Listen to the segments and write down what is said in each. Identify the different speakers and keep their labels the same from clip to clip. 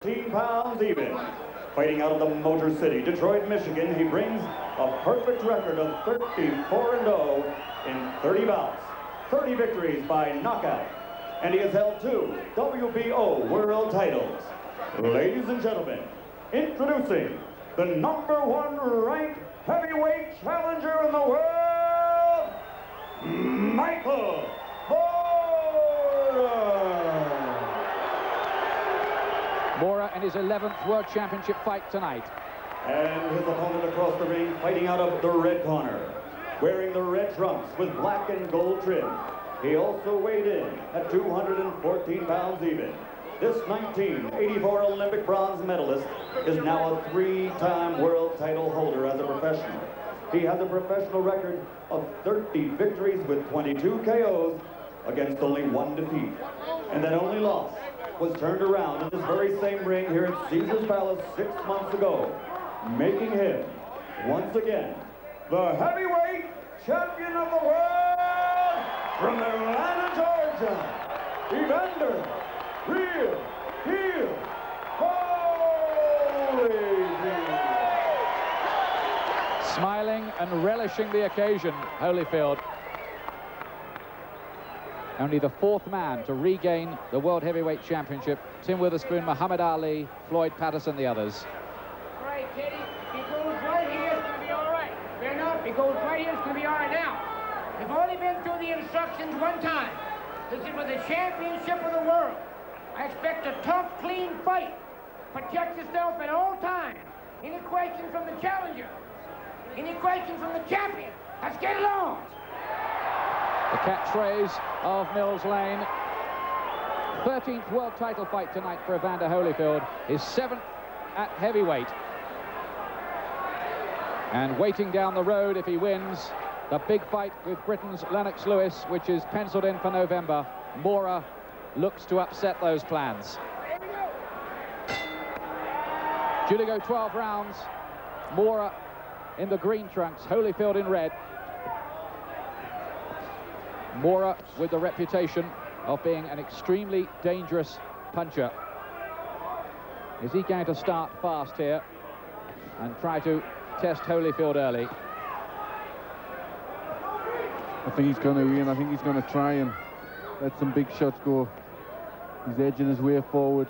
Speaker 1: 15 pounds even. Fighting out of the Motor City, Detroit, Michigan, he brings a perfect record of 34-0 in 30 bouts, 30 victories by knockout, and he has held 2 WBO world titles. Ladies and gentlemen, introducing the #1 ranked heavyweight challenger in the world, Michael
Speaker 2: Mora in his 11th World Championship fight tonight.
Speaker 1: And his opponent across the ring, fighting out of the red corner, wearing the red trunks with black and gold trim. He also weighed in at 214 pounds even. This 1984 Olympic bronze medalist is now a 3-time world title holder as a professional. He has a professional record of 30 victories with 22 KOs against only 1 defeat. And that only loss was turned around in this very same ring here at Caesar's Palace 6 months ago, making him, once again, the heavyweight champion of the world from Atlanta, Georgia, Evander, Holyfield.
Speaker 2: Smiling and relishing the occasion, Holyfield. Only the 4th man to regain the World Heavyweight Championship. Tim Witherspoon, Muhammad Ali, Floyd Patterson, the others.
Speaker 3: All right, Teddy, if he goes right here, it's going to be all right. Fair enough, if he goes right here, it's going to be all right. Now, we've only been through the instructions one time. This is for the championship of the world. I expect a tough, clean fight. Protect yourself at all times. Any question from the challenger? Any question from the champion? Let's get it on.
Speaker 2: The catchphrase of Mills Lane. 13th world title fight tonight for Evander Holyfield. His 7th at heavyweight. And waiting down the road if he wins, the big fight with Britain's Lennox Lewis, which is penciled in for November. Mora looks to upset those plans. Due to go 12 rounds. Mora in the green trunks, Holyfield in red. Mora with the reputation of being an extremely dangerous puncher. Is he going to start fast here and try to test Holyfield early?
Speaker 4: I think he's going to win. I think he's going to try and let some big shots go. He's edging his way forward.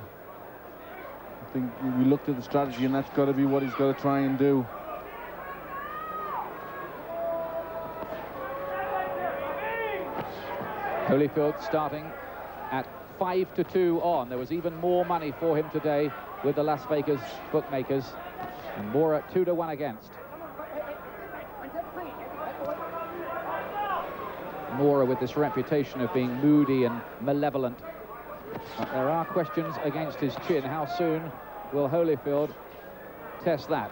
Speaker 4: I think we looked at the strategy, and that's got to be what he's got to try and do.
Speaker 2: Holyfield starting at 5-2 on. There was even more money for him today with the Las Vegas bookmakers. And Mora 2-1 against. Mora with this reputation of being moody and malevolent. But there are questions against his chin. How soon will Holyfield test that?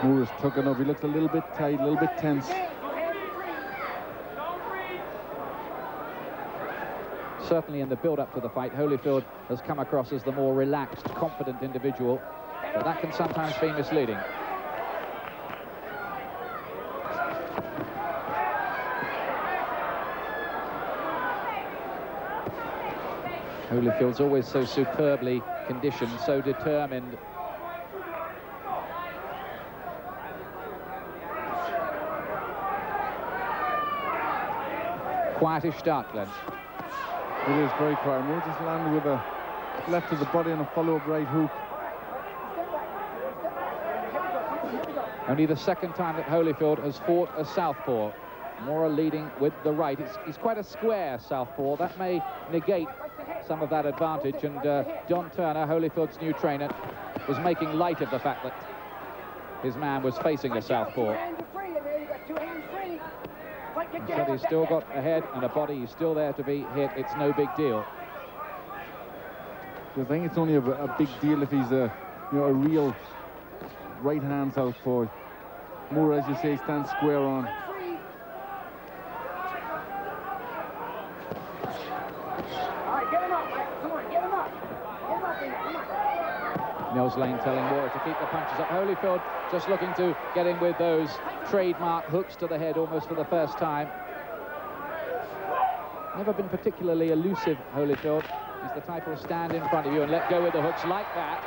Speaker 4: Mora's tucking up. He looks a little bit tight, a little bit tense.
Speaker 2: Certainly in the build-up to the fight, Holyfield has come across as the more relaxed, confident individual, but that can sometimes be misleading. Holyfield's always so superbly conditioned, so determined. Quietish start, Glenn.
Speaker 4: It is very quiet. Moore just landed with a left of the body and a follow-up right hook.
Speaker 2: Only the 2nd time that Holyfield has fought a southpaw. Mora leading with the right. He's quite a square southpaw. That may negate some of that advantage. And John Turner, Holyfield's new trainer, was making light of the fact that his man was facing a southpaw. He said he's still got a head and a body. He's still there to be hit. It's no big deal.
Speaker 4: I think it's only a big deal if he's a real right-hand southpaw. Moore, as you say, stands square on.
Speaker 2: Mills Lane telling Mora to keep the punches up. Holyfield just looking to get in with those trademark hooks to the head almost for the first time. Never been particularly elusive, Holyfield. He's the type who'll stand in front of you and let go with the hooks like that.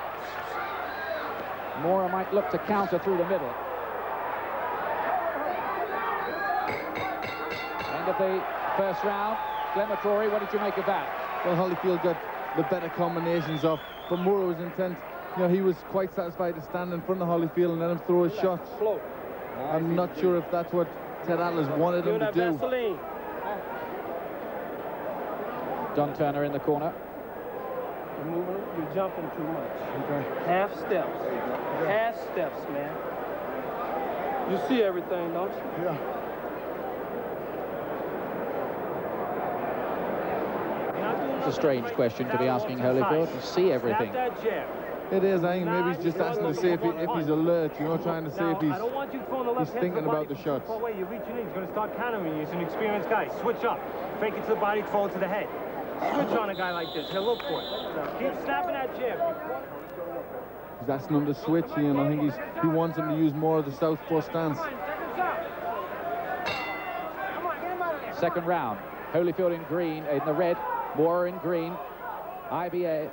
Speaker 2: Mora might look to counter through the middle. End of the first round. Clematory, what did you make of that?
Speaker 4: Well, Holyfield got the better combinations off, but Mora was intent. You know, he was quite satisfied to stand in front of Holyfield and let him throw his shots. I'm not sure if that's what Ted Atlas wanted him to do.
Speaker 2: Don Turner in the corner.
Speaker 5: You're jumping too much.
Speaker 4: Okay.
Speaker 5: Half steps. Half steps, man. You see everything, don't you?
Speaker 4: Yeah.
Speaker 2: It's a strange question to be asking Holyfield. You see everything.
Speaker 4: It is. I think maybe he's just asking to see if he's alert, you know, trying to see if he's thinking about the shots.
Speaker 6: You're reaching in. He's going to start countering you. He's an experienced guy. Switch up. Fake it to the body, throw it to the head. Switch on a guy like this. He'll look for it. Keep snapping that jab.
Speaker 4: He's asking him to switch, and I think he wants him to use more of the southpaw stance.
Speaker 2: Second round. Holyfield in green, in the red. Mora in green. IBA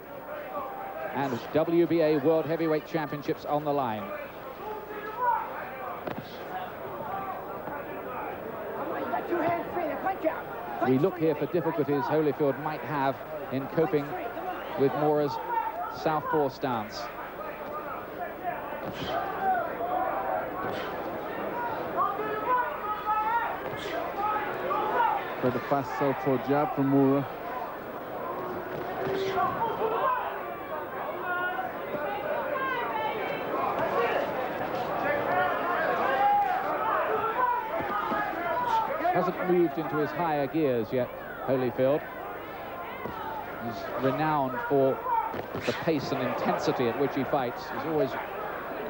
Speaker 2: and WBA World Heavyweight Championships on the line. We look here for difficulties Holyfield might have in coping with Mora's southpaw stance.
Speaker 4: Quite a fast southpaw jab from Mora.
Speaker 2: Hasn't moved into his higher gears yet, Holyfield. He's renowned for the pace and intensity at which he fights. He's always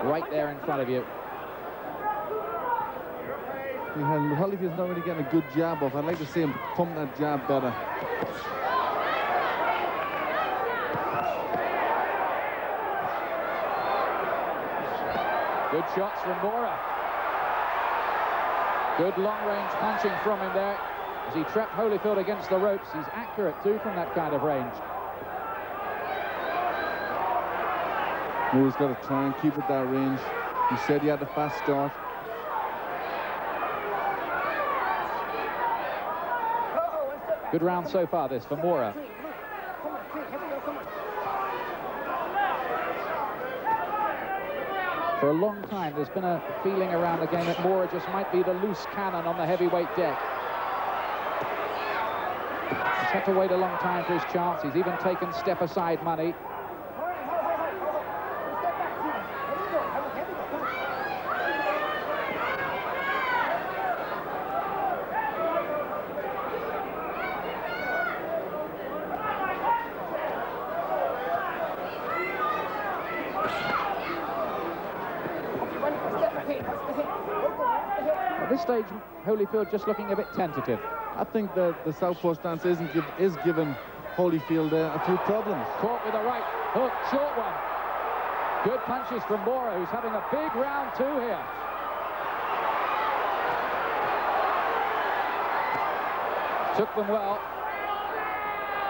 Speaker 2: right there in front of you.
Speaker 4: Holyfield's not really getting a good jab off. I'd like to see him pump that jab better.
Speaker 2: Good shots from Mora. Good long-range punching from him there as he trapped Holyfield against the ropes. He's accurate, too, from that kind of range.
Speaker 4: Mora's got to try and keep at that range. He said he had a fast start.
Speaker 2: Good round so far, this, for Mora. For a long time, there's been a feeling around the game that Mora just might be the loose cannon on the heavyweight deck. He's had to wait a long time for his chance. He's even taken step-aside money. At this stage, Holyfield just looking a bit tentative.
Speaker 4: I think that the southpaw stance is giving Holyfield a few problems.
Speaker 2: Caught with a right hook, short one. Good punches from Mora, who's having a big round two here. Took them well.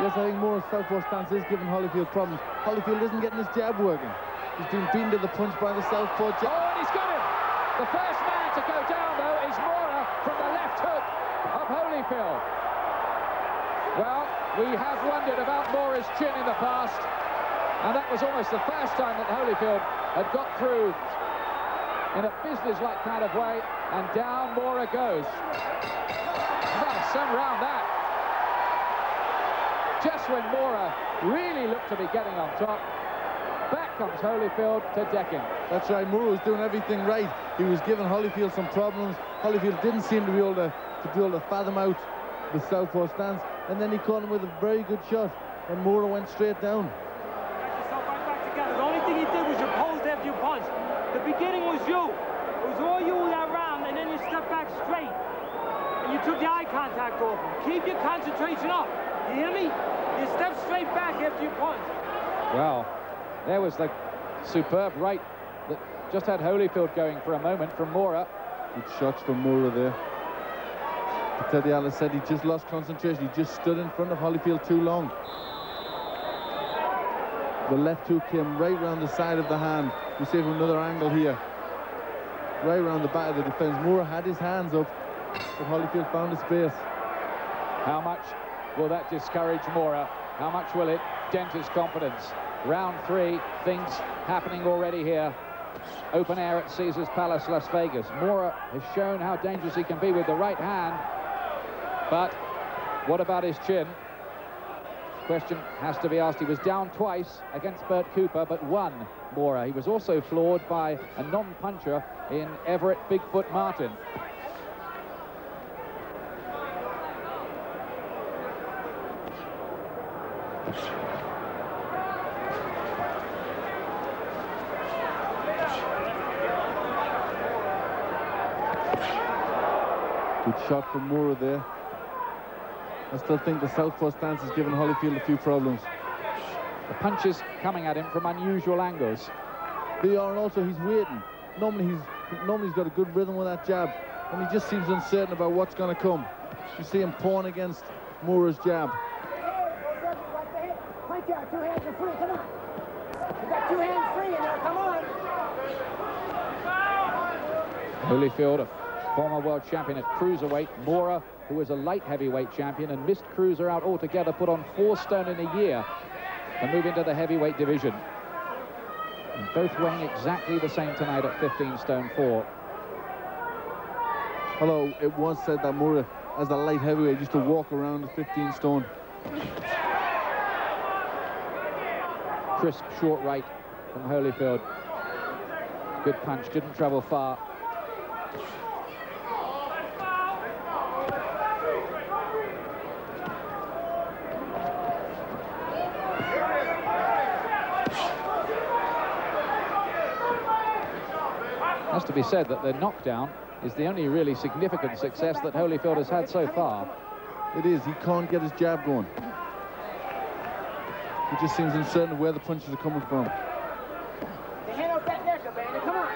Speaker 4: Yes, I think Mora's southpaw stance is giving Holyfield problems. Holyfield isn't getting his jab working. He's been beaten to the punch by the southpaw jab.
Speaker 2: Oh, and he's got him! The first man to go down, though, is Mora from the left hook of Holyfield. Well, we have wondered about Mora's chin in the past, and that was almost the first time that Holyfield had got through in a business-like kind of way, and down Mora goes. What a some round that. Just when Mora really looked to be getting on top, back comes Holyfield to deck him.
Speaker 4: That's right, Mora was doing everything right. He was giving Holyfield some problems. Holyfield didn't seem to be able to fathom out the southpaw stance, and then he caught him with a very good shot, and Mora went straight down.
Speaker 6: Got yourself right back together. The only thing he did was you posed after you punched. The beginning was you. It was all you that round, and then you stepped back straight. And you took the eye contact off him. Keep your concentration up. You hear me? You step straight back after you punch.
Speaker 2: Well, there was the superb right that just had Holyfield going for a moment from Mora.
Speaker 4: Good shots from Mora there. But Teddy Atlas said he just lost concentration. He just stood in front of Holyfield too long. The left hook came right round the side of the hand. We see from another angle here. Right around the back of the defence. Mora had his hands up, but Holyfield found a space.
Speaker 2: How much will that discourage Mora? How much will it dent his confidence? Round 3, things happening already here. Open air at Caesars Palace, Las Vegas. Mora has shown how dangerous he can be with the right hand. But what about his chin? Question has to be asked. He was down twice against Bert Cooper, but won Mora. He was also floored by a non-puncher in Everett Bigfoot Martin.
Speaker 4: Good shot from Mora there. I still think the southpaw stance has given Holyfield a few problems.
Speaker 2: The punches coming at him from unusual angles.
Speaker 4: They are, and also he's waiting. Normally he's got a good rhythm with that jab, and he just seems uncertain about what's going to come. You see him pawing against Mora's jab.
Speaker 3: Punch out, 2 hands are free, come on. You got 2 hands free in there, come on.
Speaker 2: Holyfield, a former world champion at cruiserweight. Mora, who was a light heavyweight champion and missed cruiser out altogether, put on 4 stone in a year to move into the heavyweight division. And both weighing exactly the same tonight at 15 stone 4.
Speaker 4: Although it was said that Mora, as a light heavyweight, used to walk around at 15 stone.
Speaker 2: Crisp short right from Holyfield. Good punch, didn't travel far. Has to be said that the knockdown is the only really significant success that Holyfield has had so far.
Speaker 4: It is. He can't get his jab going. He just seems uncertain of where the punches are coming from.
Speaker 3: Hand off that neck, Evander, come on.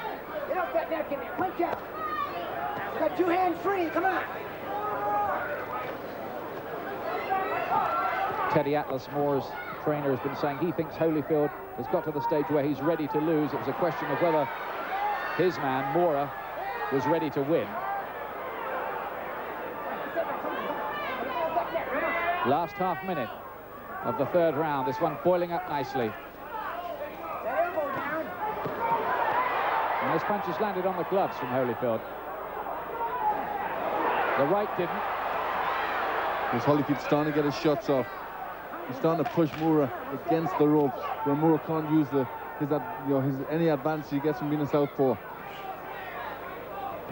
Speaker 3: Get off that neck in there, punch out. You got 2 hands free, come on.
Speaker 2: Teddy Atlas, Mora's trainer, has been saying he thinks Holyfield has got to the stage where he's ready to lose. It was a question of whether his man, Mora, was ready to win. Last half minute of the 3rd round. This one boiling up nicely. And those punches landed on the gloves from Holyfield. The right didn't.
Speaker 4: As Holyfield starting to get his shots off. He's starting to push Mora against the ropes, where Mora can't use any advantage he gets from being a southpaw.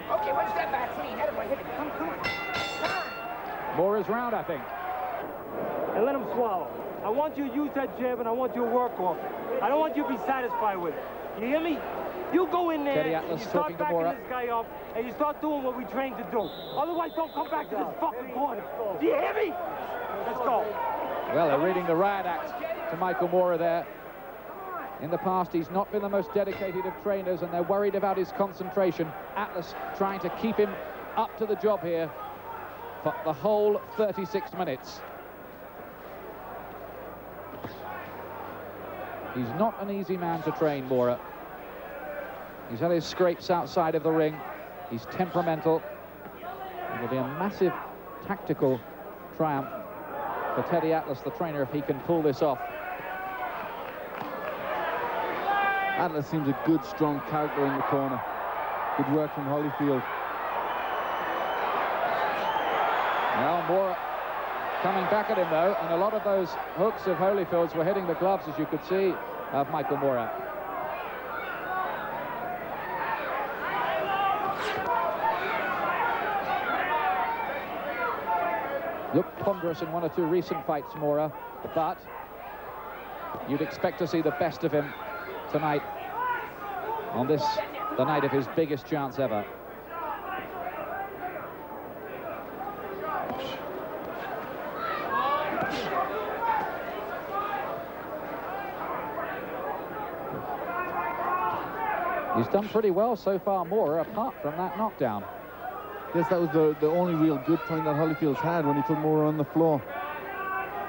Speaker 3: Okay, one step back, clean. That boy, hit it. Come on.
Speaker 2: Mora's round, I think.
Speaker 6: And let him swallow. I want you to use that jab, and I want you to work off it. I don't want you to be satisfied with it. You hear me? You go in there, and you start backing this guy up, and you start doing what we trained to do. Otherwise, don't come back to this fucking corner. Do you hear me? Let's go.
Speaker 2: Well, they're reading the riot act to Michael Mora there. In the past, he's not been the most dedicated of trainers, and they're worried about his concentration. Atlas trying to keep him up to the job here for the whole 36 minutes. He's not an easy man to train, Mora. He's had his scrapes outside of the ring. He's temperamental. It'll be a massive tactical triumph for Teddy Atlas, the trainer, if he can pull this off.
Speaker 4: Atlas seems a good, strong character in the corner. Good work from Holyfield.
Speaker 2: Now Mora coming back at him, though, and a lot of those hooks of Holyfield's were hitting the gloves, as you could see, of Michael Mora. Looked ponderous in 1 or 2 recent fights, Mora, but you'd expect to see the best of him tonight on this, the night of his biggest chance ever. He's done pretty well so far, Moore, apart from that knockdown.
Speaker 4: Yes, that was the only real good point that Holyfield's had when he put Moore on the floor.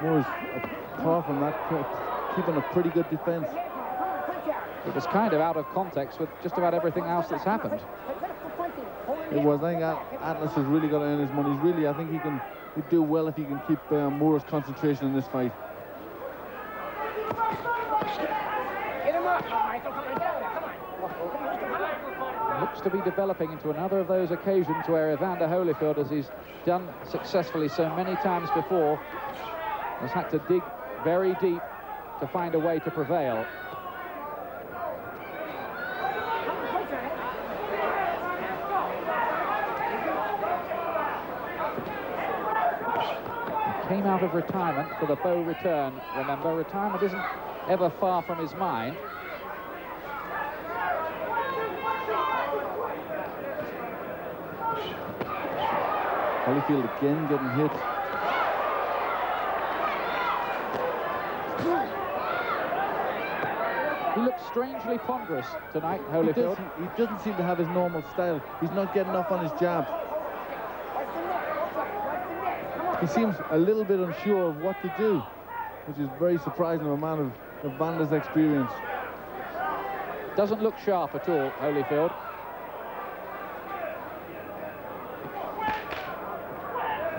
Speaker 4: Moore's, apart from that, keeping a pretty good defense.
Speaker 2: It was kind of out of context with just about everything else that's happened.
Speaker 4: It was. I think Atlas has really got to earn his money. I think he'd do well if he can keep Moore's concentration in this fight.
Speaker 3: Get him up, Michael. Come on.
Speaker 2: Looks to be developing into another of those occasions where Evander Holyfield, as he's done successfully so many times before, has had to dig very deep to find a way to prevail. Came out of retirement for the Bow return. Remember, retirement isn't ever far from his mind.
Speaker 4: Holyfield again getting hit.
Speaker 2: He looks strangely ponderous tonight, Holyfield.
Speaker 4: He doesn't seem to have his normal style. He's not getting off on his jab. He seems a little bit unsure of what to do, which is very surprising to a man of Evander's experience.
Speaker 2: Doesn't look sharp at all, Holyfield.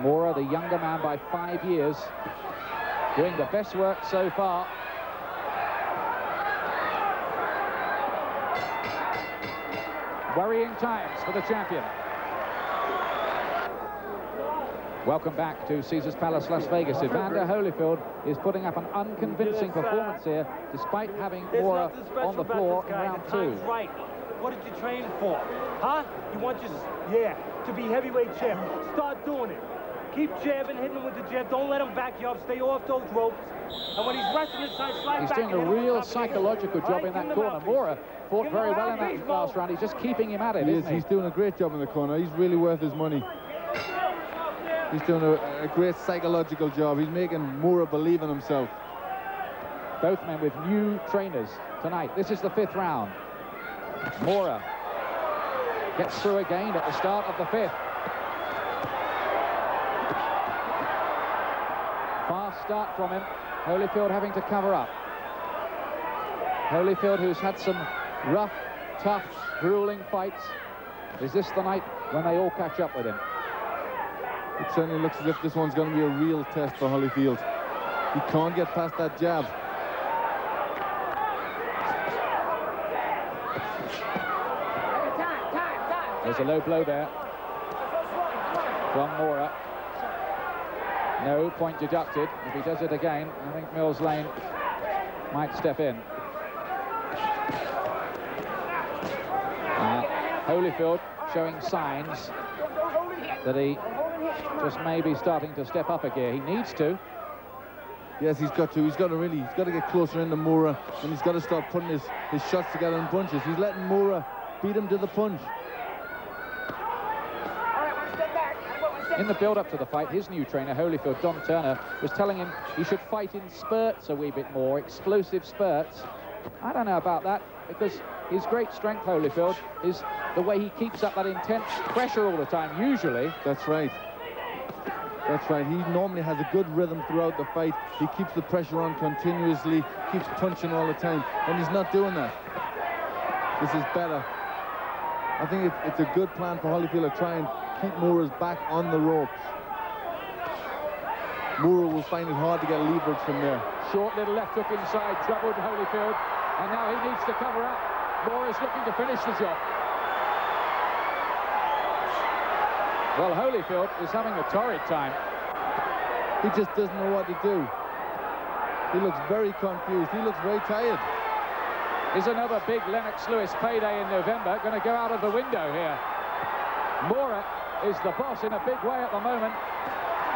Speaker 2: Mora, the younger man by 5 years, doing the best work so far. Worrying times for the champion. Welcome back to Caesars Palace, Las Vegas. Evander Holyfield is putting up an unconvincing performance here, despite having Mora on the floor in round 2.
Speaker 6: Right. What did you train for? Huh? You want just, to be heavyweight champ. Start doing it. Keep jabbing, hitting him with the jab. Don't let him back you up. Stay off those ropes. And when he's resting inside, slide
Speaker 2: he's
Speaker 6: back.
Speaker 2: He's doing a real psychological job in that corner. Mora fought very well in that last round. He's just keeping him at it, isn't he?
Speaker 4: He's doing a great job in the corner. He's really worth his money. He's doing a great psychological job. He's making Mora believe in himself.
Speaker 2: Both men with new trainers tonight. This is the 5th round. Mora gets through again at the start of the 5th. Fast start from him. Holyfield having to cover up. Holyfield, who's had some rough, tough, grueling fights. Is this the night when they all catch up with him?
Speaker 4: It certainly looks as if this one's going to be a real test for Holyfield. He can't get past that jab.
Speaker 2: There's a low blow there from Mora. No point deducted. If he does it again, I think Mills Lane might step in. Holyfield showing signs that he just may be starting to step up a gear. He needs to.
Speaker 4: Yes, he's got to. He's got to get closer into Mora, and he's got to start putting his shots together in bunches. He's letting Mora beat him to the punch.
Speaker 2: In the build-up to the fight, his new trainer, Holyfield, Don Turner, was telling him he should fight in spurts a wee bit more, explosive spurts. I don't know about that, because his great strength, Holyfield, is the way he keeps up that intense pressure all the time, usually.
Speaker 4: That's right. That's right. He normally has a good rhythm throughout the fight. He keeps the pressure on continuously, keeps punching all the time, and he's not doing that. This is better. I think it's a good plan for Holyfield to try and keep Mora's back on the ropes. Mora will find it hard to get leverage from there.
Speaker 2: Short little left hook inside, troubled Holyfield, and now he needs to cover up. Mora's looking to finish the job. Well, Holyfield is having a torrid time.
Speaker 4: He just doesn't know what to do. He looks very confused. He looks very tired.
Speaker 2: Is another big Lennox Lewis payday in November going to go out of the window here? Mora is the boss in a big way at the moment.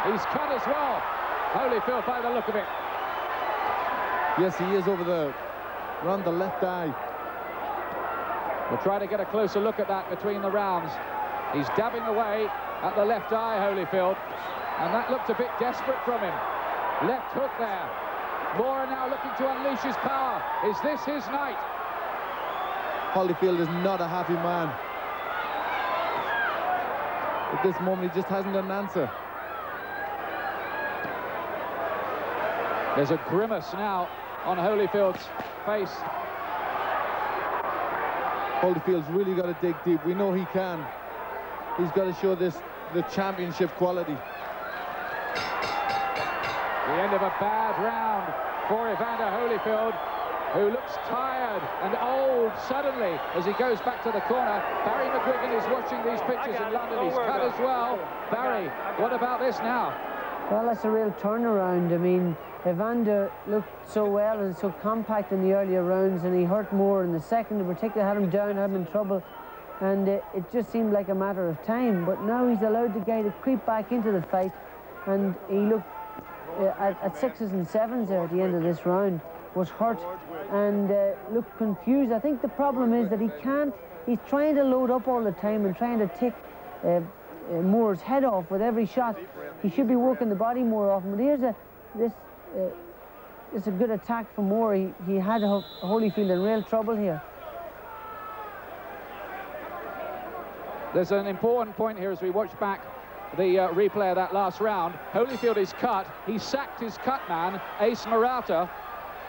Speaker 2: He's cut as well. Holyfield by the look of it.
Speaker 4: Yes, he is around the left eye.
Speaker 2: We'll try to get a closer look at that between the rounds. He's dabbing away at the left eye, Holyfield, and that looked a bit desperate from him. Left hook there. Mora now looking to unleash his power. Is this his night?
Speaker 4: Holyfield is not a happy man. At this moment, he just hasn't got an answer.
Speaker 2: There's a grimace now on Holyfield's face.
Speaker 4: Holyfield's really got to dig deep. We know he can. He's got to show this the championship quality.
Speaker 2: The end of a bad round for Evander Holyfield, who looks tired and old suddenly as he goes back to the corner. Barry McGuigan is watching these pictures in London. He's cut as well. Barry, what about this now?
Speaker 7: Well, that's a real turnaround. I mean, Evander looked so well and so compact in the earlier rounds, and he hurt more in the second in particular, had him down, had him in trouble, and it just seemed like a matter of time. But now he's allowed the guy to creep back into the fight, and he looked at 6s and 7s there at the end of this round, was hurt and looked confused. I think the problem is that he's trying to load up all the time and trying to take Moore's head off with every shot. He should be working the body more often, but here's it's a good attack from Moore. He had Holyfield in real trouble here.
Speaker 2: There's an important point here as we watch back the replay of that last round. Holyfield is cut. He sacked his cut man, Ace Murata,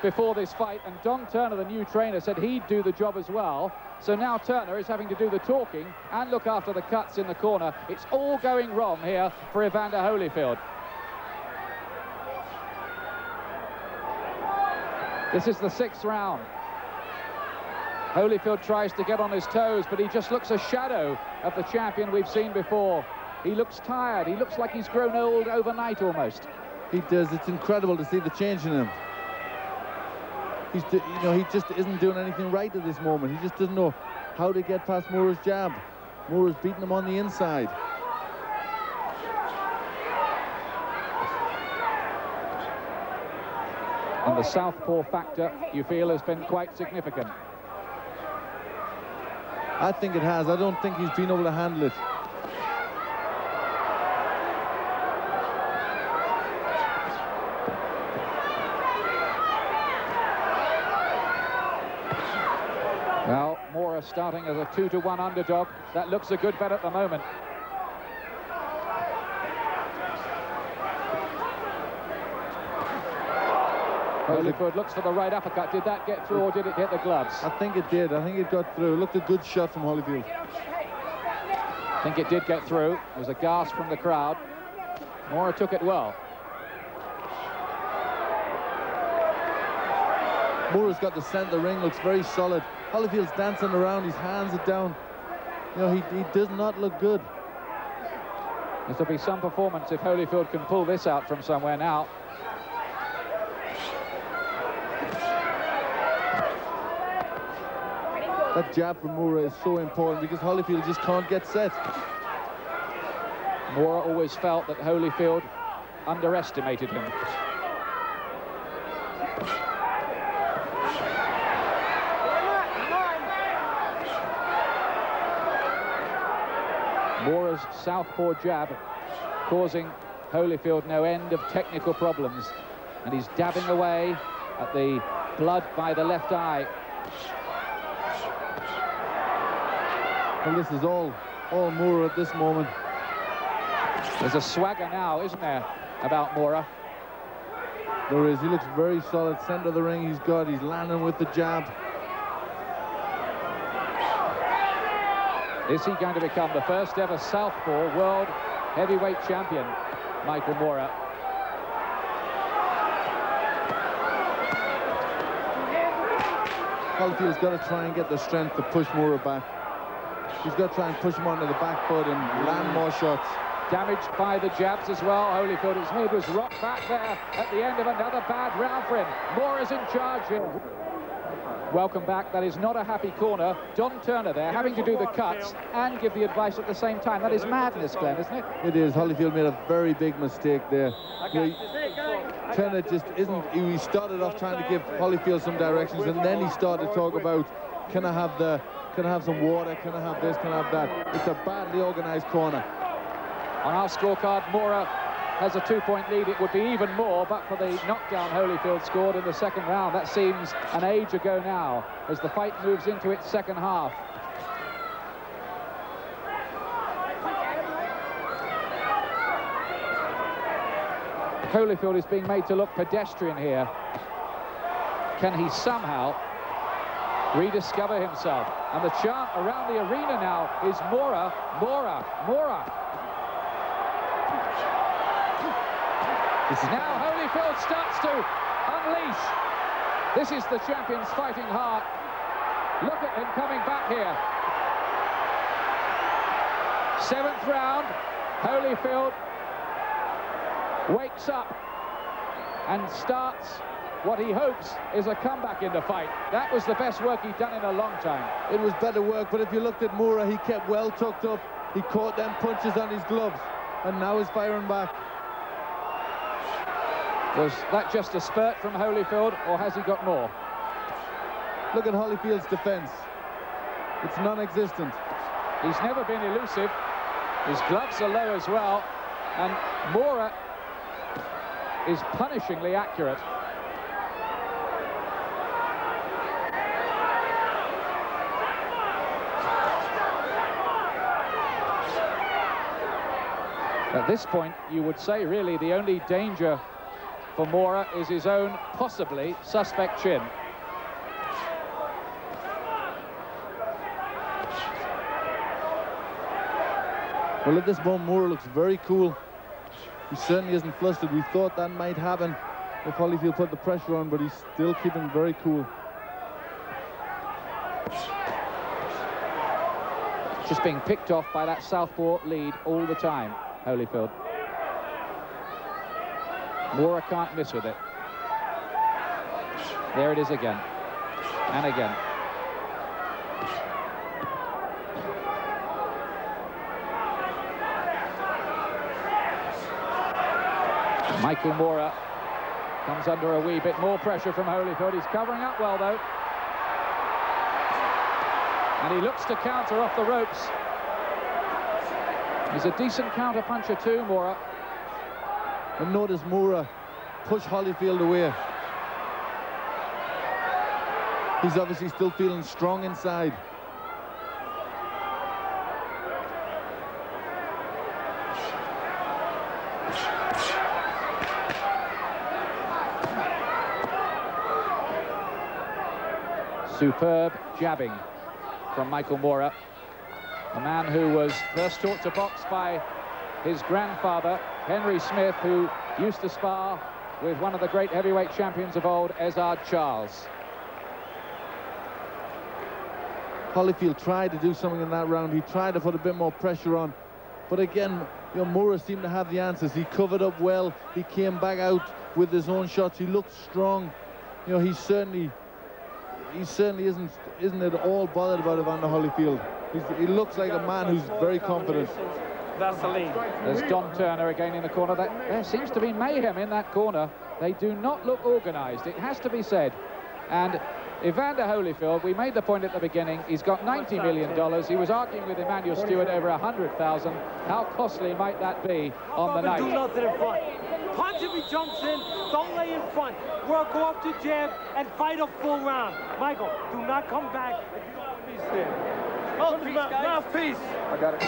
Speaker 2: before this fight, and Don Turner, the new trainer, said he'd do the job as well. So now Turner is having to do the talking and look after the cuts in the corner. It's all going wrong here for Evander Holyfield. This is the 6th round. Holyfield tries to get on his toes, but he just looks a shadow of the champion we've seen before. He looks tired. He looks like he's grown old overnight almost.
Speaker 4: He does. It's incredible to see the change in him. He just isn't doing anything right at this moment. He just doesn't know how to get past Moore's jab. Moore's beating him on the inside.
Speaker 2: And the southpaw factor, you feel, has been quite significant.
Speaker 4: I think it has. I don't think he's been able to handle it.
Speaker 2: Well, Moore starting as a 2-to-1 underdog. That looks a good bet at the moment. Holyfield looks for the right uppercut. Did that get through or did it hit the gloves?
Speaker 4: I think it did. I think it got through. It looked a good shot from Holyfield.
Speaker 2: I think it did get through. There was a gasp from the crowd. Moore took it well.
Speaker 4: Moore's got the centre ring, looks very solid. Holyfield's dancing around, his hands are down. You know, he does not look good.
Speaker 2: This will be some performance if Holyfield can pull this out from somewhere now.
Speaker 4: That jab from Moore is so important because Holyfield just can't get set.
Speaker 2: Moore always felt that Holyfield underestimated him. Moore's southpaw jab causing Holyfield no end of technical problems, and he's dabbing away at the blood by the left eye.
Speaker 4: Well, this is all Moore at this moment.
Speaker 2: There's a swagger now, isn't there, about Moore?
Speaker 4: There is. He looks very solid. Centre of the ring he's landing with the jab.
Speaker 2: Is he going to become the first ever southpaw world heavyweight champion, Michael Moore?
Speaker 4: Holyfield's got to try and get the strength to push Moore back. He's got to try and push him onto the back foot and land more shots.
Speaker 2: Damaged by the jabs as well. Holyfield, his head was rocked back there at the end of another bad round for him. Moore is in charge here. Welcome back. That is not a happy corner. Don Turner there having to do the cuts and give the advice at the same time. That is madness, Glenn, isn't it?
Speaker 4: It is. Holyfield made a very big mistake there. Turner just isn't. He started off trying to give Holyfield some directions, and then he started to talk about, can I have some water? Can I have this? Can I have that? It's a badly organised corner.
Speaker 2: On our scorecard, Moore has a 2-point lead. It would be even more, but for the knockdown Holyfield scored in the second round. That seems an age ago now, as the fight moves into its second half. Holyfield is being made to look pedestrian here. Can he somehow rediscover himself? And the chant around the arena now is Mora, Mora, Mora. Now Holyfield starts to unleash. This is the champion's fighting heart. Look at him coming back here. 7th round, Holyfield wakes up and starts what he hopes is a comeback in the fight. That was the best work he'd done in a long time.
Speaker 4: It was better work, but if you looked at Mora, he kept well tucked up. He caught them punches on his gloves, and now he's firing back.
Speaker 2: Was that just a spurt from Holyfield, or has he got more?
Speaker 4: Look at Holyfield's defense. It's non-existent.
Speaker 2: He's never been elusive. His gloves are low as well, and Mora is punishingly accurate. At this point, you would say, really, the only danger for Mora is his own, possibly, suspect chin.
Speaker 4: Well, at this moment, Mora looks very cool. He certainly isn't flustered. We thought that might happen if Holyfield put the pressure on, but he's still keeping very cool.
Speaker 2: Just being picked off by that southpaw lead all the time, Holyfield. Mora can't miss with it. There it is again, and again. Michael Mora comes under a wee bit more pressure from Holyfield. He's covering up well, though. And he looks to counter off the ropes. He's a decent counter-puncher too, Mora.
Speaker 4: And notice Mora push Holyfield away. He's obviously still feeling strong inside.
Speaker 2: Superb jabbing from Michael Mora, a man who was first taught to box by his grandfather, Henry Smith, who used to spar with one of the great heavyweight champions of old, Ezard Charles.
Speaker 4: Holyfield tried to do something in that round. He tried to put a bit more pressure on. But again, you know, Mora seemed to have the answers. He covered up well. He came back out with his own shots. He looked strong. You know, he certainly isn't at all bothered about Evander Holyfield. He looks like a man who's very confident.
Speaker 5: Vaseline.
Speaker 2: There's Don Turner again in the corner. There seems to be mayhem in that corner. They do not look organised, it has to be said. And Evander Holyfield, we made the point at the beginning, he's got $90 million. He was arguing with Emmanuel Stewart over 100,000. How costly might that be on the night?
Speaker 6: Do nothing in front. Punch if he jumps in. Don't lay in front. Work off the jab and fight a full round. Michael, do not come back if you don't want me to stand. Mouthpiece.
Speaker 2: I got it.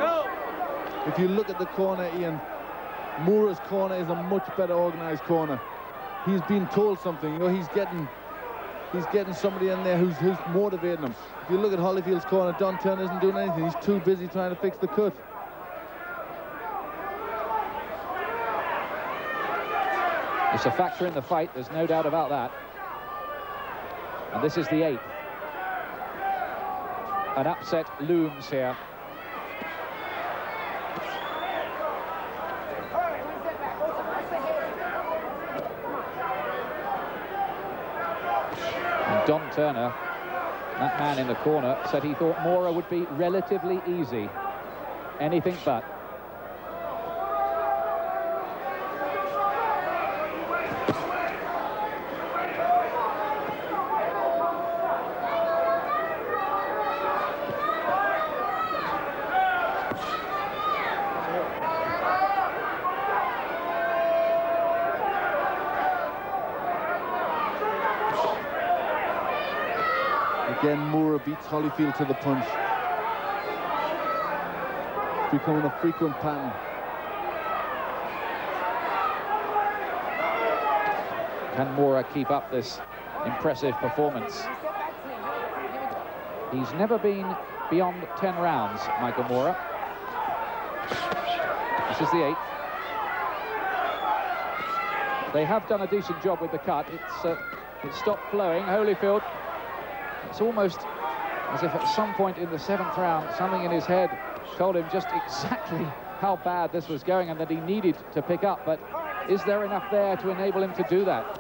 Speaker 6: Go.
Speaker 4: If you look at the corner, Ian, Mora's corner is a much better organised corner. He's been told something. You know, he's getting somebody in there who's motivating him. If you look at Holyfield's corner, Don Turner isn't doing anything. He's too busy trying to fix the cut.
Speaker 2: It's a factor in the fight, there's no doubt about that. And this is the 8th. An upset looms here. And Don Turner, that man in the corner, said he thought Mora would be relatively easy. Anything but.
Speaker 4: Again, Moore beats Holyfield to the punch. It's becoming a frequent pattern.
Speaker 2: Can Moore keep up this impressive performance? He's never been beyond 10 rounds, Michael Moore. This is the 8th. They have done a decent job with the cut. It's stopped flowing. Holyfield, it's almost as if at some point in the 7th round, something in his head told him just exactly how bad this was going and that he needed to pick up. But is there enough there to enable him to do that?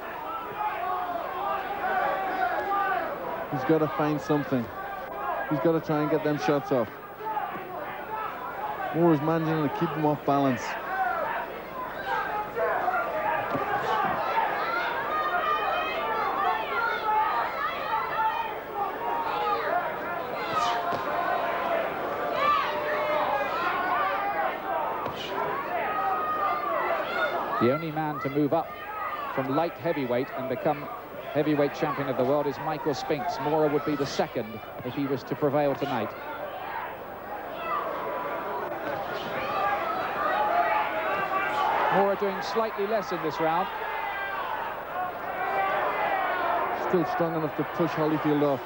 Speaker 4: He's got to find something. He's got to try and get them shots off. Moore is managing to keep him off balance.
Speaker 2: The only man to move up from light heavyweight and become heavyweight champion of the world is Michael Spinks. Moore would be the second if he was to prevail tonight. Moore doing slightly less in this round.
Speaker 4: Still strong enough to push Holyfield off.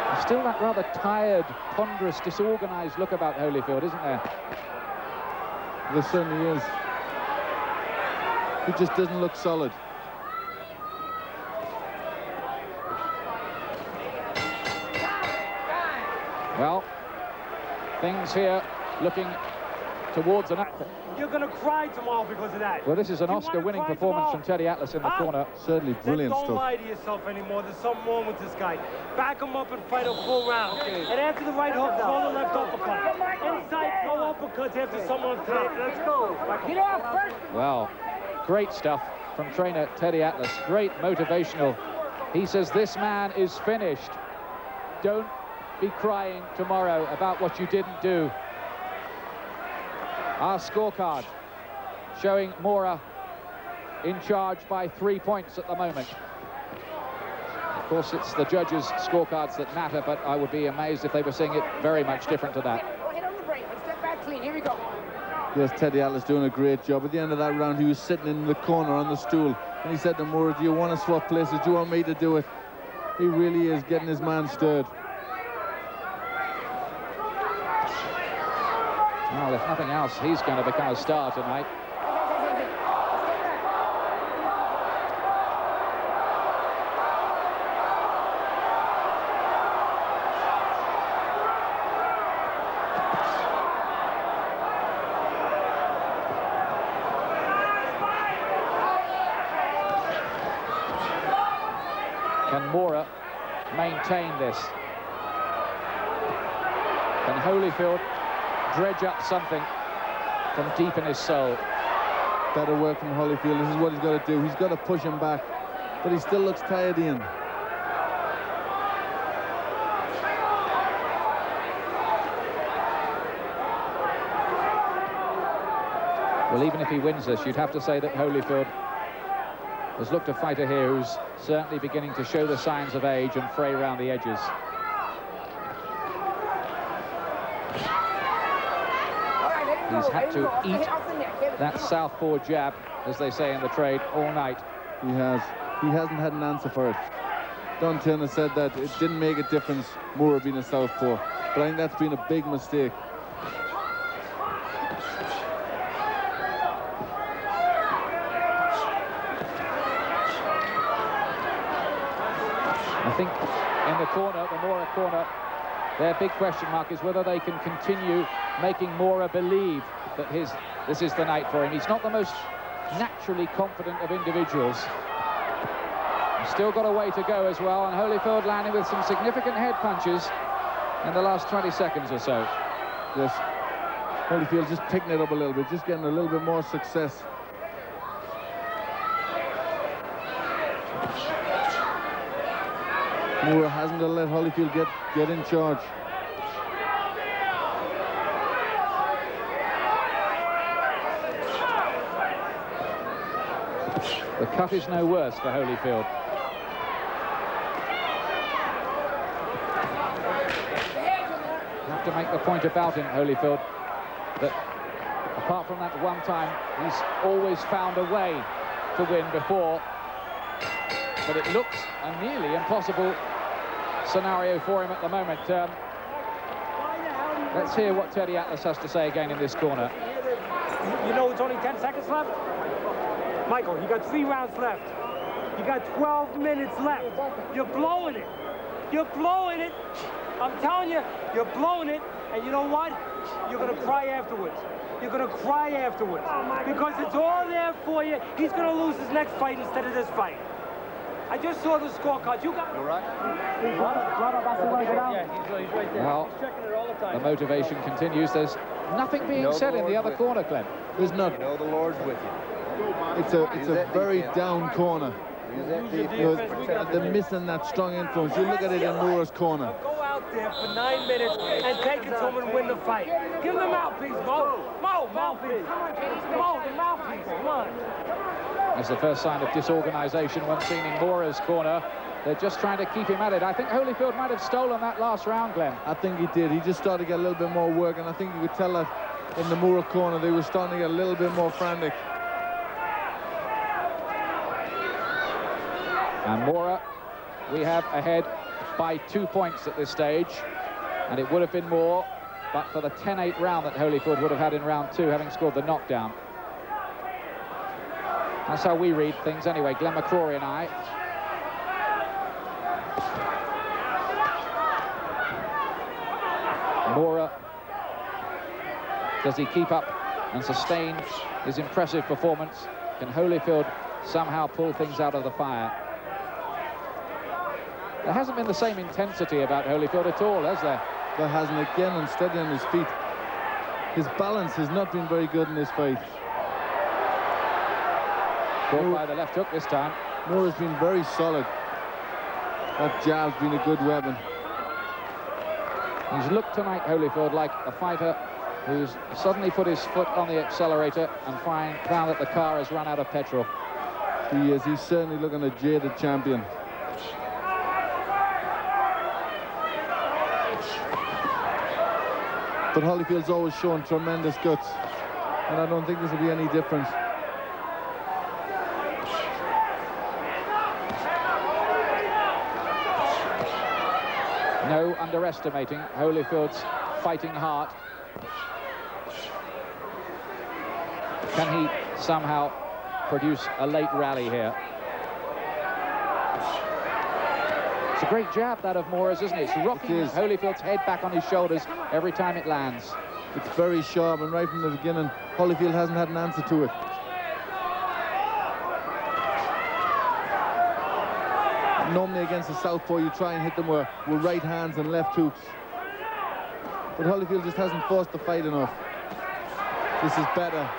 Speaker 2: There's still that rather tired, ponderous, disorganized look about Holyfield, isn't there?
Speaker 4: There certainly is. He just doesn't look solid.
Speaker 2: Well, things here looking towards an...
Speaker 6: You're going to cry tomorrow because of that.
Speaker 2: Well, this is an Oscar-winning performance from Teddy Atlas in the corner.
Speaker 4: Certainly brilliant stuff.
Speaker 6: Don't lie to yourself anymore. There's something wrong with this guy. Back him up and fight a full round. Okay. And after the right hook, throw the left uppercut. Inside, throw uppercuts after someone's top. Let's go. Get off first.
Speaker 2: Well, great stuff from trainer Teddy Atlas. Great motivational. He says this man is finished. Don't be crying tomorrow about what you didn't do. Our scorecard showing Moore in charge by 3 points at the moment. Of course, it's the judges' scorecards that matter, but I would be amazed if they were seeing it very much different to that.
Speaker 3: Hit on the break. Step back clean. Here we go.
Speaker 4: Yes, Teddy Atlas doing a great job. At the end of that round, he was sitting in the corner on the stool, and he said to Moore, do you want to swap places? Do you want me to do it? He really is getting his man stirred.
Speaker 2: Well, if nothing else, he's going to become a star tonight. Can Moore maintain this? Can Holyfield dredge up something from deep in his soul?
Speaker 4: Better work from Holyfield. This is what he's got to do. He's got to push him back, but he still looks tired, Ian.
Speaker 2: Well, even if he wins this, you'd have to say that Holyfield has looked a fighter here who's certainly beginning to show the signs of age and fray around the edges. He's had to eat that southpaw jab, as they say in the trade, all night.
Speaker 4: He has. He hasn't had an answer for it. Don Turner said that it didn't make a difference, Moore being a southpaw, but I think that's been a big mistake.
Speaker 2: I think in the corner, the Moore corner, their big question mark is whether they can continue making Moore believe that this is the night for him. He's not the most naturally confident of individuals. He's still got a way to go as well, and Holyfield landing with some significant head punches in the last 20 seconds or so.
Speaker 4: Yes, Holyfield just picking it up a little bit, just getting a little bit more success. Moore hasn't got to let Holyfield get in charge.
Speaker 2: The cut is no worse for Holyfield. have to make the point about him, Holyfield, that apart from that one time, he's always found a way to win before. But it looks a nearly impossible scenario for him at the moment. Let's hear what Teddy Atlas has to say again in this corner.
Speaker 6: You know it's only 10 seconds left? Michael, you got 3 rounds left. You got 12 minutes left. You're blowing it. You're blowing it. I'm telling you, you're blowing it. And you know what? You're going to cry afterwards. You're going to cry afterwards. Because it's all there for you. He's going to lose his next fight instead of this fight. I just saw the scorecards. You got...
Speaker 2: Well, the motivation continues. There's nothing being said in the other corner, Glenn.
Speaker 4: There's not.
Speaker 8: You know the Lord's with you.
Speaker 4: It's a very down corner. They're missing that strong influence. You look at it in Moore's corner.
Speaker 6: Go out there for 9 minutes and take it to him and win the fight. Give him the mouthpiece, Mo. Mo, mouthpiece. Mo, the mouthpiece. Come on.
Speaker 2: That's the first sign of disorganization once seen in Mora's corner. They're just trying to keep him at it. I think Holyfield might have stolen that last round, Glenn.
Speaker 4: I think he did. He just started to get a little bit more work, and I think you could tell that in the Mora corner they were starting to get a little bit more frantic.
Speaker 2: And Mora, we have ahead by 2 points at this stage, and it would have been more, but for the 10-8 round that Holyfield would have had in round 2, having scored the knockdown. That's how we read things anyway, Glenn McCrory and I. Mora, does he keep up and sustain his impressive performance? Can Holyfield somehow pull things out of the fire? There hasn't been the same intensity about Holyfield at all, has there?
Speaker 4: There hasn't. Again, unsteady on his feet. His balance has not been very good in this fight.
Speaker 2: Caught by the left hook this time.
Speaker 4: Mora's been very solid. That jab's been a good weapon.
Speaker 2: He's looked tonight, Holyfield, like a fighter who's suddenly put his foot on the accelerator and found that the car has run out of petrol.
Speaker 4: He is. He's certainly looking a jaded champion. But Holyfield's always shown tremendous guts, and I don't think this will be any different.
Speaker 2: No underestimating Holyfield's fighting heart. Can he somehow produce a late rally here? It's a great jab, that of Mora's, isn't it? It's rocking Holyfield's head back on his shoulders every time it lands.
Speaker 4: It's very sharp, and right from the beginning, Holyfield hasn't had an answer to it. Normally against the southpaw, you try and hit them with right hands and left hooks. But Holyfield just hasn't forced the fight enough. This is better.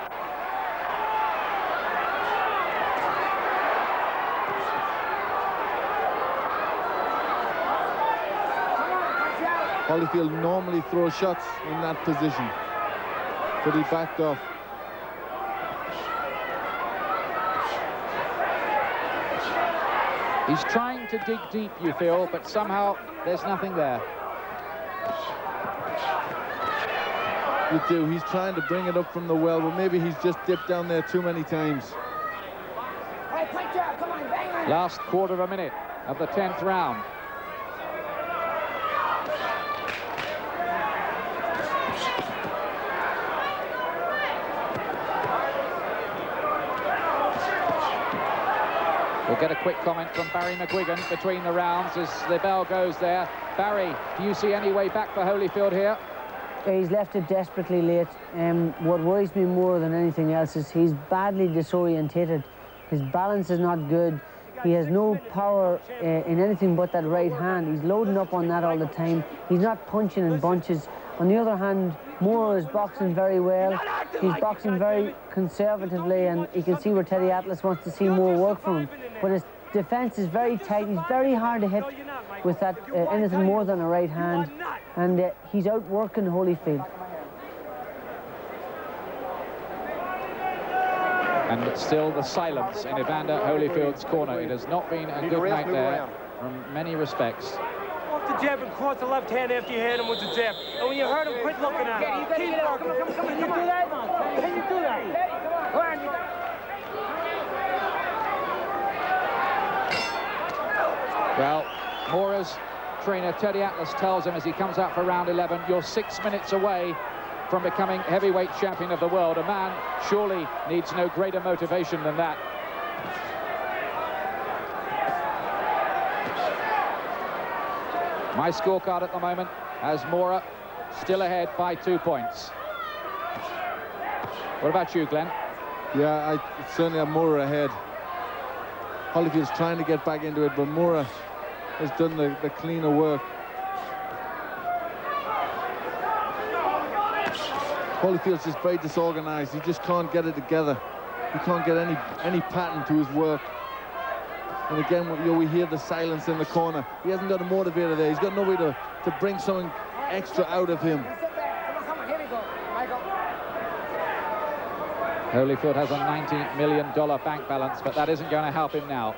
Speaker 4: Holyfield normally throws shots in that position, but he backed off.
Speaker 2: He's trying to dig deep, you feel, but somehow there's nothing there.
Speaker 4: You do. He's trying to bring it up from the well, but maybe he's just dipped down there too many times.
Speaker 2: Last quarter of a minute of the 10th round. We'll get a quick comment from Barry McGuigan between the rounds as the bell goes there. Barry, do you see any way back for Holyfield here?
Speaker 7: He's left it desperately late. What worries me more than anything else is he's badly disorientated. His balance is not good. He has no power in anything but that right hand. He's loading up on that all the time. He's not punching in bunches. On the other hand, Moore is boxing very well. He's boxing very conservatively, and you can see where Teddy Atlas wants to see more work from him. But his defense is very tight. He's very hard to hit with that anything more than a right hand, and he's outworking Holyfield.
Speaker 2: And still the silence in Evander Holyfield's corner. It has not been a good night there from many respects.
Speaker 6: the jab and cross the left hand after you hit him with the jab. And when you hurt him, quit looking at him. Keep working. Can you do that? Can you do that?
Speaker 2: Well, Mora's trainer, Teddy Atlas, tells him as he comes out for round 11, you're 6 minutes away from becoming heavyweight champion of the world. A man surely needs no greater motivation than that. My scorecard at the moment has Mora still ahead by 2 points. What about you, Glenn?
Speaker 4: Yeah, I certainly have Mora ahead. Holyfield's trying to get back into it, but Mora has done the cleaner work. Holyfield's just very disorganized. He just can't get it together. He can't get any pattern to his work. And again, we hear the silence in the corner. He hasn't got a motivator there. He's got no way to bring something extra out of him.
Speaker 2: Holyfield has a $90 million bank balance, but that isn't going to help him now.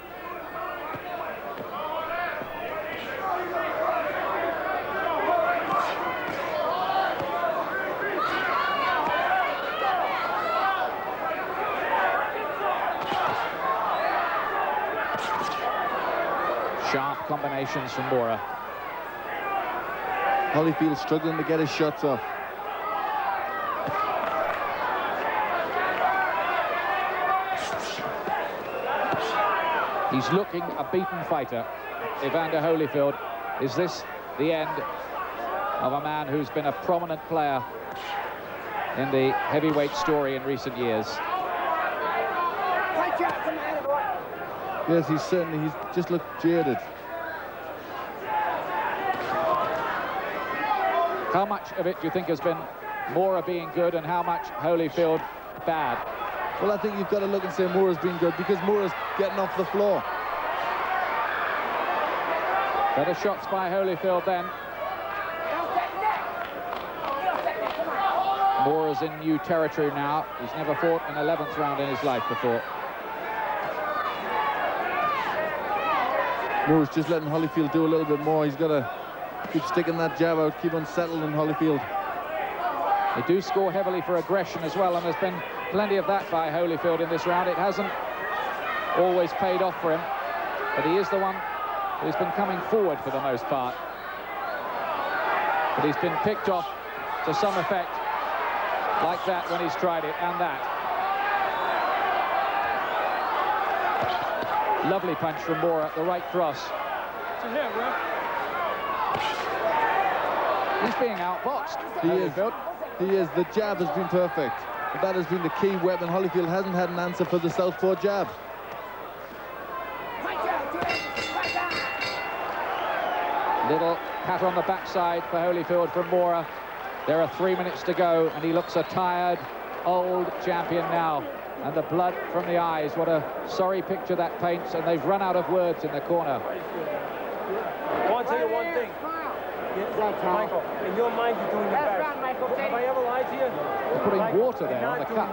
Speaker 2: Sharp combinations from Mora.
Speaker 4: Holyfield struggling to get his shots off.
Speaker 2: He's looking a beaten fighter, Evander Holyfield. Is this the end of a man who's been a prominent player in the heavyweight story in recent years?
Speaker 4: Yes, he's just looked jaded.
Speaker 2: How much of it do you think has been Mora being good and how much Holyfield bad?
Speaker 4: Well, I think you've got to look and say Mora's been good because Mora's getting off the floor.
Speaker 2: Better shots by Holyfield then. Mora's in new territory now. He's never fought an 11th round in his life before.
Speaker 4: Mora's just letting Holyfield do a little bit more. He's got to keep sticking that jab out, keep unsettled in Holyfield.
Speaker 2: They do score heavily for aggression as well, and there's been plenty of that by Holyfield in this round. It hasn't always paid off for him, but he is the one who's been coming forward for the most part. But he's been picked off to some effect, like that when he's tried it, and that. Lovely punch from Mora, the right cross. He's being outboxed.
Speaker 4: He is. The jab has been perfect. But that has been the key weapon. Holyfield hasn't had an answer for the southpaw jab.
Speaker 2: Little pat on the backside for Holyfield from Mora. There are 3 minutes to go, and he looks a tired, old champion now. And the blood from the eyes, what a sorry picture that paints, and they've run out of words in the corner.
Speaker 6: I want to tell you one thing. Michael, in your mind, you're doing your best. Have I ever lied to you?
Speaker 2: They're putting water there on the cup.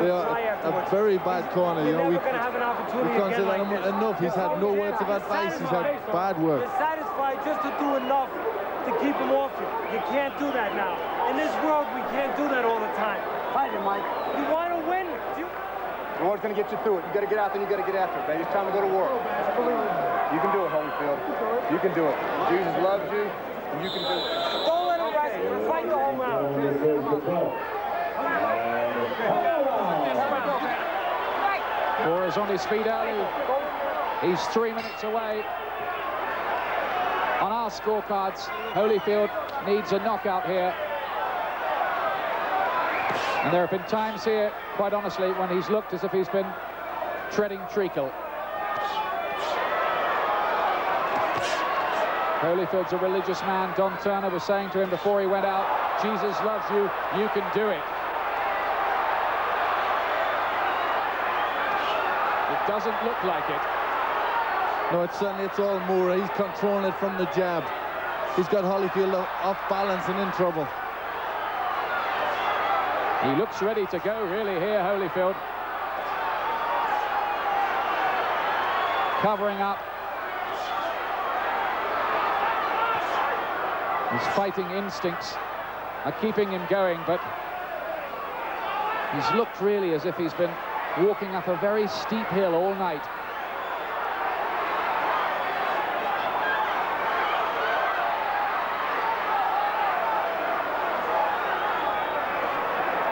Speaker 4: They are a very bad corner. You know, we can't say that enough. He's had no words of advice. He's had bad work.
Speaker 6: You're satisfied just to do enough to keep him off you. You can't do that now. In this world, we can't do that all the time. Fight him, Mike. You want to win.
Speaker 8: The Lord's going to get you through it. You got to get out there, you got to get after it, baby. It's time to go to work. You can do it, Holyfield. You can do it. Jesus loves you, and you can do it.
Speaker 6: Don't let him rest. Fight the whole round.
Speaker 2: Mora's on his feet early. He's 3 minutes away. On our scorecards, Holyfield needs a knockout here. And there have been times here, quite honestly, when he's looked as if he's been treading treacle. Holyfield's a religious man. Don Turner was saying to him before he went out, Jesus loves you, you can do it. It doesn't look like it.
Speaker 4: No, it's all Mora. He's controlling it from the jab. He's got Holyfield off balance and in trouble.
Speaker 2: He looks ready to go, really, here, Holyfield. Covering up. His fighting instincts are keeping him going, but he's looked really as if he's been walking up a very steep hill all night.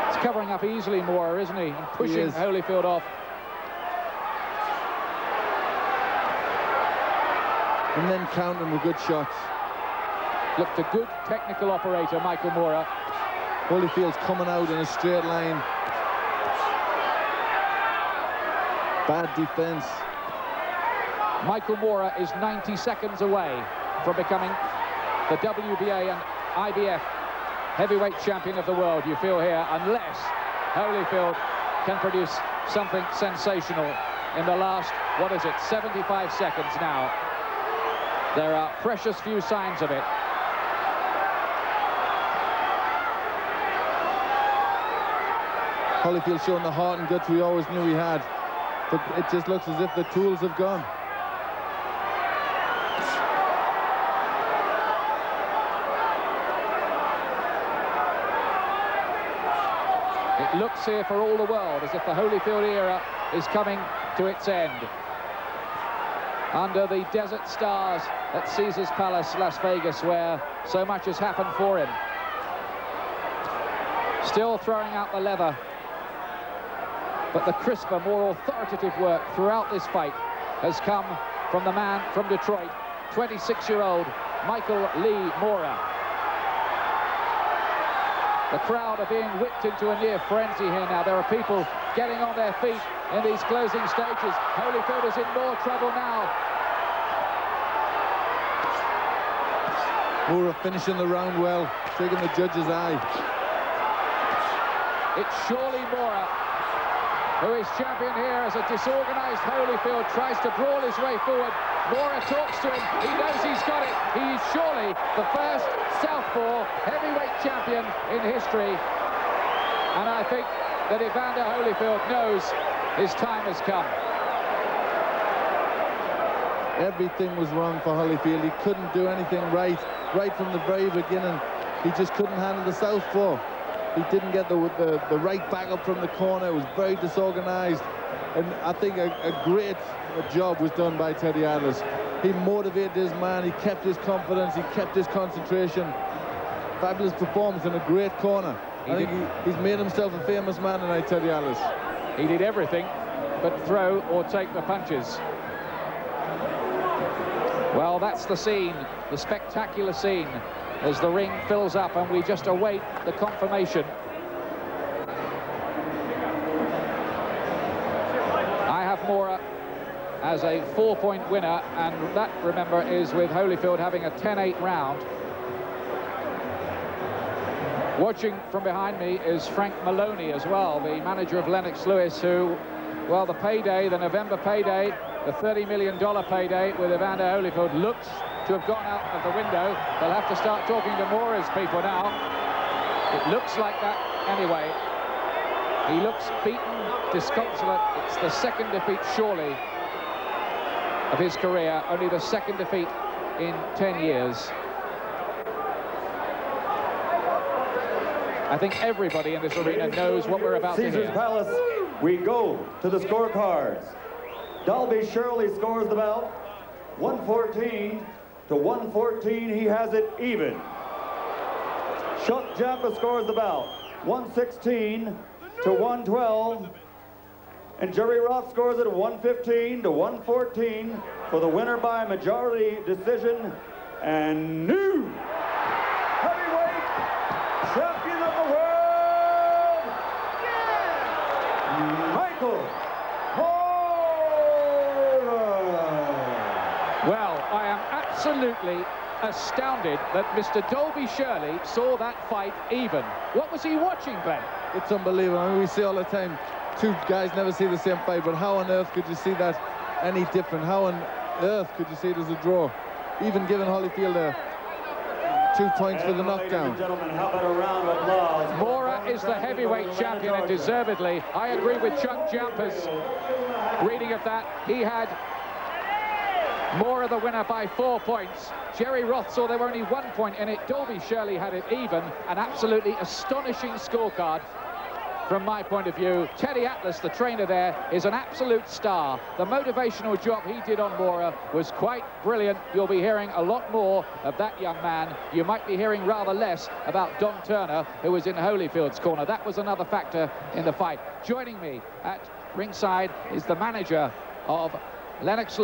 Speaker 2: He's covering up easily, Moore, isn't he? And pushing Holyfield off.
Speaker 4: And then counting with good shots.
Speaker 2: Looked a good technical operator, Michael Moore.
Speaker 4: Holyfield's coming out in a straight line. Bad defense.
Speaker 2: Michael Moore is 90 seconds away from becoming the WBA and IBF heavyweight champion of the world, you feel here, unless Holyfield can produce something sensational in the last, 75 seconds now. There are precious few signs of it.
Speaker 4: Holyfield showing the heart and guts we always knew he had, but it just looks as if the tools have gone.
Speaker 2: It looks here for all the world as if the Holyfield era is coming to its end. Under the desert stars at Caesars Palace, Las Vegas, where so much has happened for him. Still throwing out the leather. But the crisper, more authoritative work throughout this fight has come from the man from Detroit, 26-year-old Michael Lee Moore. The crowd are being whipped into a near frenzy here now. There are people getting on their feet in these closing stages. Holyfield is in more trouble now.
Speaker 4: Moore finishing the round well, taking the judge's eye.
Speaker 2: It's surely Moore who is champion here as a disorganized Holyfield tries to brawl his way forward. Moore talks to him. He knows he's got it. He is surely the first southpaw heavyweight champion in history. And I think that Evander Holyfield knows his time has come.
Speaker 4: Everything was wrong for Holyfield. He couldn't do anything right from the very beginning. He just couldn't handle the southpaw. He didn't get the right back up from the corner. It was very disorganized. And I think a great job was done by Teddy Atlas. He motivated his man. He kept his confidence. He kept his concentration. Fabulous performance in a great corner. I think he's made himself a famous man tonight, Teddy Atlas.
Speaker 2: He did everything but throw or take the punches. Well, that's the scene, the spectacular scene, as the ring fills up and we just await the confirmation. I have Moore as a 4-point winner, and that, remember, is with Holyfield having a 10-8 round. Watching from behind me is Frank Maloney as well, the manager of Lennox Lewis, who, well, the payday, the November payday, the $30 million payday with Evander Holyfield looks to have gone out of the window. They'll have to start talking to Moore's people now. It looks like that anyway. He looks beaten, disconsolate. It's the second defeat, surely, of his career. Only the second defeat in 10 years. I think everybody in this arena knows what we're about to hear.
Speaker 1: Caesars Palace, we go to the scorecards. Dalby Shirley scores the bout 114 to 114. He has it even. Chuck Jampa scores the bout 116 to 112. And Jerry Roth scores it 115 to 114 for the winner by majority decision and new heavyweight champion of the world, Michael.
Speaker 2: Well, I am absolutely astounded that Mr. Dalby Shirley saw that fight even. What was he watching, Glenn?
Speaker 4: It's unbelievable. I mean, we see all the time, two guys never see the same fight, but how on earth could you see that any different? How on earth could you see it as a draw? Even giving Holyfield 2 points for the knockdown.
Speaker 1: Ladies and gentlemen, how about a round of applause?
Speaker 2: Moore is the heavyweight champion, and deservedly. I agree with Chuck Jampa's reading of that. He had Mora the winner by 4 points. Jerry Roth saw there were only 1 point in it. Dolby Shirley had it even. An absolutely astonishing scorecard from my point of view. Teddy Atlas, the trainer there, is an absolute star. The motivational job he did on Mora was quite brilliant. You'll be hearing a lot more of that young man. You might be hearing rather less about Don Turner, who was in Holyfield's corner. That was another factor in the fight. Joining me at ringside is the manager of Lennox